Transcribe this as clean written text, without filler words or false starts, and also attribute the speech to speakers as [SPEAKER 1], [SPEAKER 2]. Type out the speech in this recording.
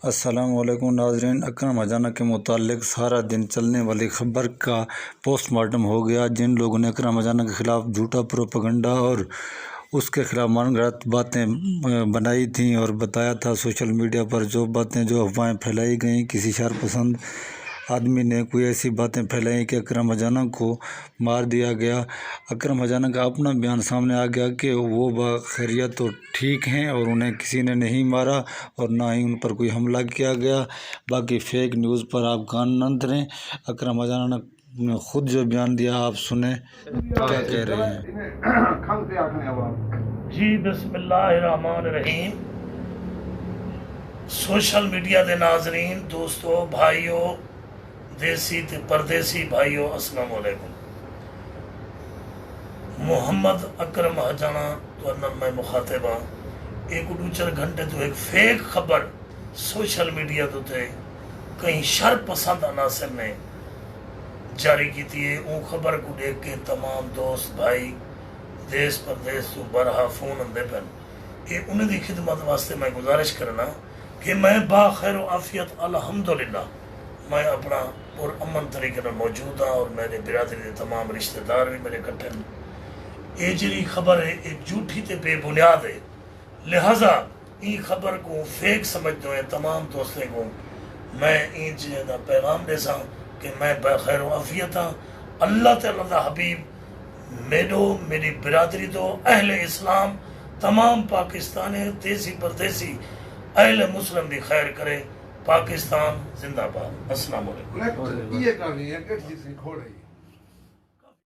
[SPEAKER 1] السلام علیکم ناظرین، اکرم اجانا کے متعلق سارا دن چلنے والی خبر کا پوسٹ مارٹم ہو گیا۔ جن لوگوں نے اکرم اجانا کے خلاف جھوٹا پروپیگنڈا اور اس کے خلاف من گھڑت باتیں بنائی تھیں اور بتایا تھا سوشل میڈیا پر، جو افواہیں پھیلائی گئیں، کسی شر پسند آدمی نے کوئی ایسی باتیں پھیلائیں کہ اکرم اجانا کو مار دیا گیا۔ اکرم اجانا کا اپنا بیان سامنے آ گیا کہ وہ بخیریت تو ٹھیک ہیں اور انہیں کسی نے نہیں مارا اور نہ ہی ان پر کوئی حملہ کیا گیا۔ باقی فیک نیوز پر آپ کان نہ دھریں۔ اکرم اجانا نے خود جو بیان دیا آپ سنیں کیا کہہ رہے ہیں۔
[SPEAKER 2] جی بسم اللہ الرحمن الرحیم۔ سوشل میڈیا دے ناظرین، دوستو، بھائیو، دیسی تے پردیسی بھائیو، السلام علیکم۔ محمد اکرم اجانا تو انم میں مخاطب ہاں۔ ایک دوچر گھنٹے تو ایک فیک خبر سوشل میڈیا تو تے کہیں شر پسند عناصر نے جاری کی تھی۔ اون خبر کو دیکھ کے تمام دوست بھائی دیس پردیس تو برہا فون اندے پہن انہیں دی خدمت واسطے میں گزارش کرنا کہ میں با خیر و عافیت الحمدللہ میں اپنا پر امن طریقے میں موجود ہوں اور میرے برادری دے تمام رشتہ دار بھی میرے کٹھے ہیں۔ یہ جری خبر ہے ایک جھوٹی تے بے بنیاد ہے، لہذا این خبر کو فیک سمجھ دو ہیں تمام دوستیں کو میں این چیزیں دا پیغام دے ساں کہ میں بخیر و عافیت ہوں۔ اللہ تعالیٰ دا حبیب میرو میری برادری دو اہل اسلام تمام پاکستانی دیسی پردیسی اہل مسلم بھی خیر کرے۔ پاکستان زندہ باد۔ السلام علیکم۔